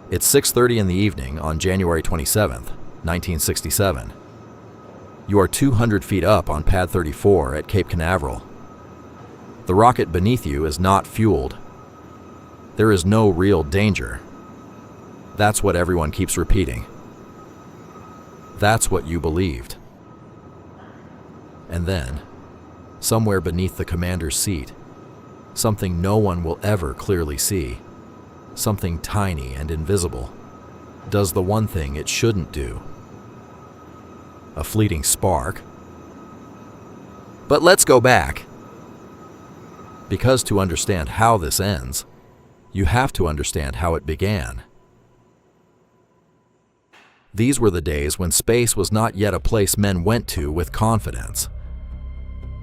It's 6:30 in the evening on January 27th, 1967. You are 200 feet up on Pad 34 at Cape Canaveral. The rocket beneath you is not fueled. There is no real danger. That's what everyone keeps repeating. That's what you believed. And then, somewhere beneath the commander's seat, something no one will ever clearly see, something tiny and invisible, does the one thing it shouldn't do. A fleeting spark. But let's go back. Because to understand how this ends, you have to understand how it began. These were the days when space was not yet a place men went to with confidence.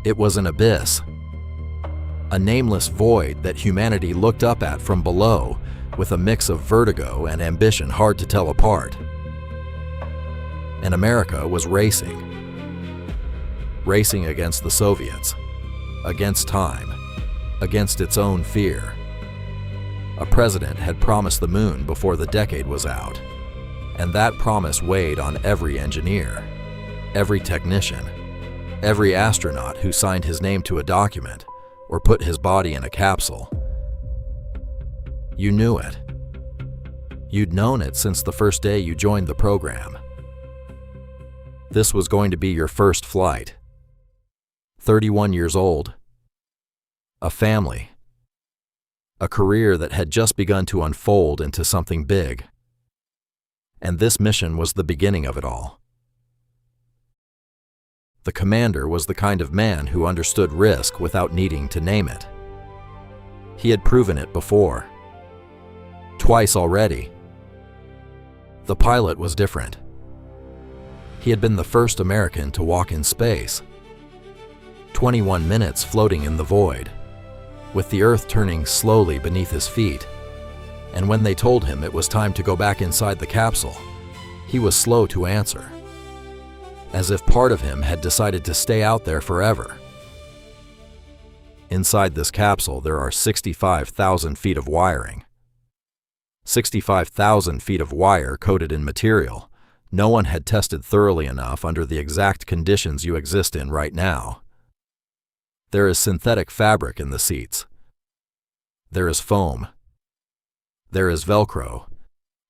It was an abyss, a nameless void that humanity looked up at from below with a mix of vertigo and ambition hard to tell apart. And America was racing against the Soviets, against time, against its own fear. A president had promised the moon before the decade was out, and that promise weighed on every engineer, every technician, every astronaut who signed his name to a document or put his body in a capsule. You knew it. You'd known it since the first day you joined the program. This was going to be your first flight. 31 years old. A family. A career that had just begun to unfold into something big. And this mission was the beginning of it all. The commander was the kind of man who understood risk without needing to name it. He had proven it before. Twice already. The pilot was different. He had been the first American to walk in space. 21 minutes floating in the void, with the Earth turning slowly beneath his feet. And when they told him it was time to go back inside the capsule, he was slow to answer, as if part of him had decided to stay out there forever. Inside this capsule, there are 65,000 feet of wiring. 65,000 feet of wire coated in material no one had tested thoroughly enough under the exact conditions you exist in right now. There is synthetic fabric in the seats. There is foam. There is Velcro.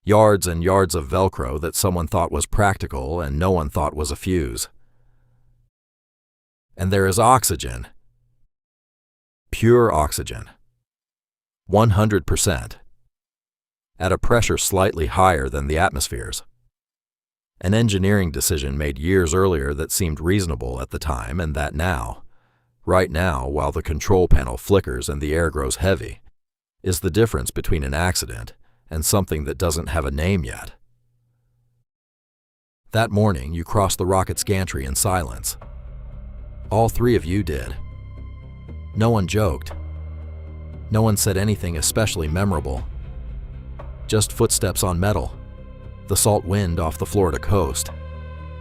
Yards and yards of Velcro that someone thought was practical and no one thought was a fuse. And there is oxygen. Pure oxygen. 100%. At a pressure slightly higher than the atmosphere's. An engineering decision made years earlier that seemed reasonable at the time, and that now, right now, while the control panel flickers and the air grows heavy, is the difference between an accident and something that doesn't have a name yet. That morning, you crossed the rocket's gantry in silence. All three of you did. No one joked. No one said anything especially memorable. Just footsteps on metal, the salt wind off the Florida coast,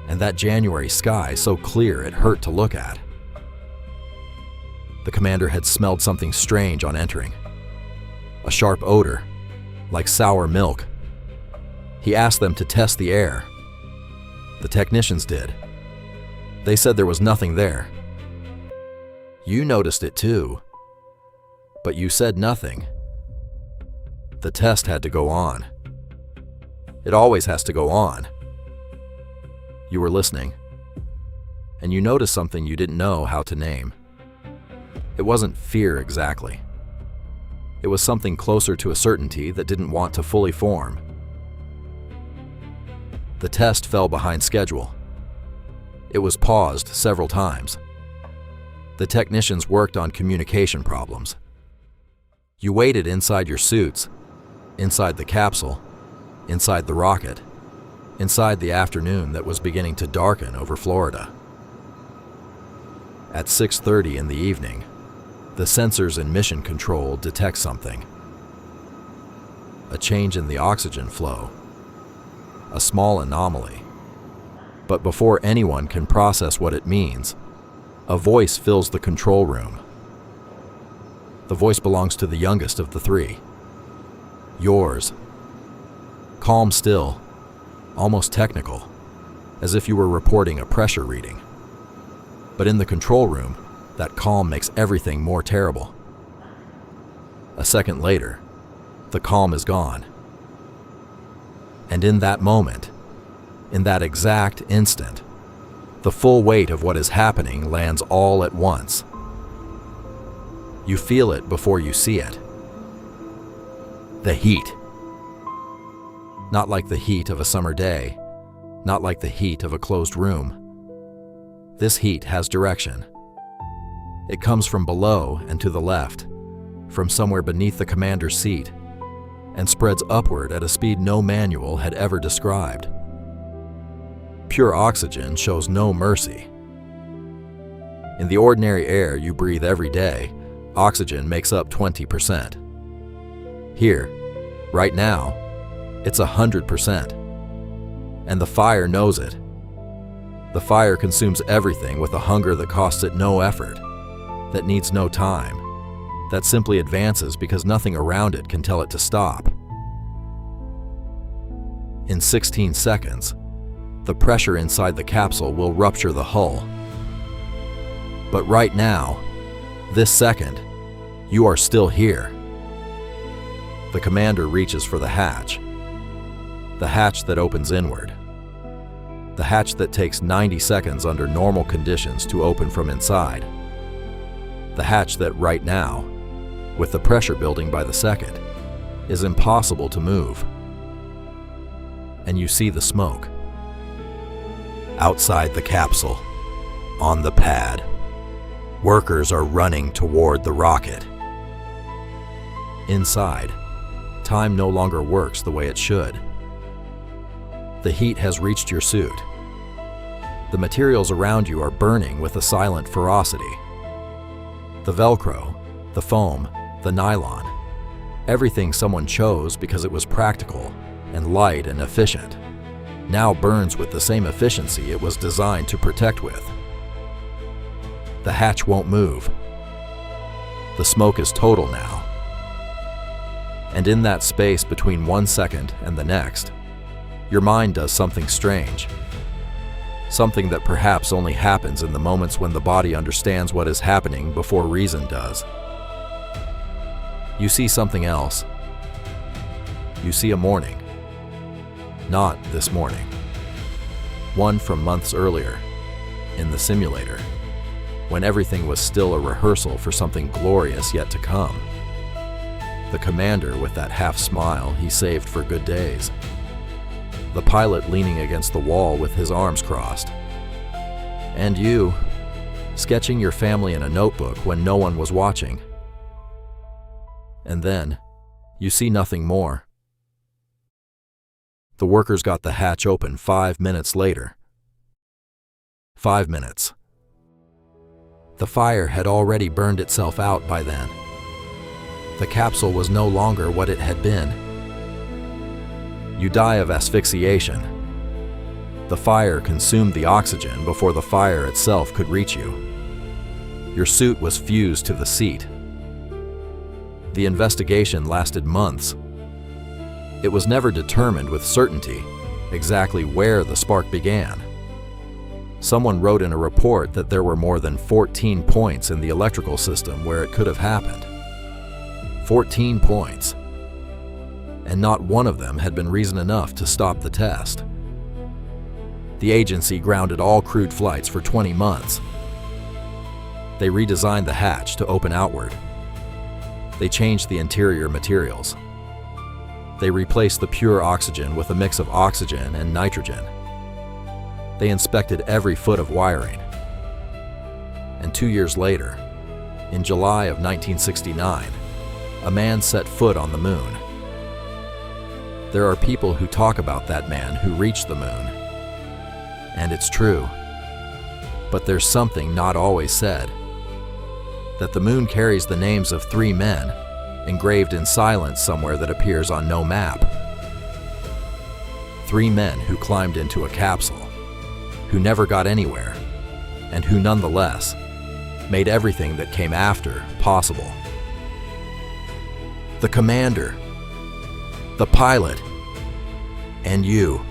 and that January sky so clear it hurt to look at. The commander had smelled something strange on entering. A sharp odor, like sour milk. He asked them to test the air. The technicians did. They said there was nothing there. You noticed it too, but you said nothing. The test had to go on. It always has to go on. You were listening, and you noticed something you didn't know how to name. It wasn't fear exactly. It was something closer to a certainty that didn't want to fully form. The test fell behind schedule. It was paused several times. The technicians worked on communication problems. You waited inside your suits, inside the capsule, inside the rocket, inside the afternoon that was beginning to darken over Florida. At 6:30 in the evening, the sensors in mission control detect something. A change in the oxygen flow. A small anomaly. But before anyone can process what it means, a voice fills the control room. The voice belongs to the youngest of the three. Yours. Calm still, almost technical, as if you were reporting a pressure reading. But in the control room, that calm makes everything more terrible. A second later, the calm is gone. And in that moment, in that exact instant, the full weight of what is happening lands all at once. You feel it before you see it. The heat. Not like the heat of a summer day, not like the heat of a closed room. This heat has direction. It comes from below and to the left, from somewhere beneath the commander's seat, and spreads upward at a speed no manual had ever described. Pure oxygen shows no mercy. In the ordinary air you breathe every day, oxygen makes up 20%. Here, right now, it's 100%. And the fire knows it. The fire consumes everything with a hunger that costs it no effort, that needs no time, that simply advances because nothing around it can tell it to stop. In 16 seconds, the pressure inside the capsule will rupture the hull. But right now, this second, you are still here. The commander reaches for the hatch that opens inward, the hatch that takes 90 seconds under normal conditions to open from inside, the hatch that right now, with the pressure building by the second, is impossible to move. And you see the smoke. Outside the capsule, on the pad, workers are running toward the rocket. Inside, time no longer works the way it should. The heat has reached your suit. The materials around you are burning with a silent ferocity. The Velcro, the foam, the nylon, everything someone chose because it was practical and light and efficient, now burns with the same efficiency it was designed to protect with. The hatch won't move. The smoke is total now. And in that space between 1 second and the next, your mind does something strange. Something that perhaps only happens in the moments when the body understands what is happening before reason does. You see something else. You see a morning. Not this morning. One from months earlier, in the simulator, when everything was still a rehearsal for something glorious yet to come. The commander with that half smile he saved for good days. The pilot leaning against the wall with his arms crossed. And you, sketching your family in a notebook when no one was watching. And then, you see nothing more. The workers got the hatch open 5 minutes later. 5 minutes. The fire had already burned itself out by then. The capsule was no longer what it had been. You die of asphyxiation. The fire consumed the oxygen before the fire itself could reach you. Your suit was fused to the seat. The investigation lasted months. It was never determined with certainty exactly where the spark began. Someone wrote in a report that there were more than 14 points in the electrical system where it could have happened. 14 points. And not one of them had been reason enough to stop the test. The agency grounded all crewed flights for 20 months. They redesigned the hatch to open outward. They changed the interior materials. They replaced the pure oxygen with a mix of oxygen and nitrogen. They inspected every foot of wiring. And 2 years later, in July of 1969, a man set foot on the moon. There are people who talk about that man who reached the moon. And it's true. But there's something not always said. That the moon carries the names of 3 men, engraved in silence somewhere that appears on no map. 3 men who climbed into a capsule, who never got anywhere, and who nonetheless made everything that came after possible. The commander, the pilot, And you,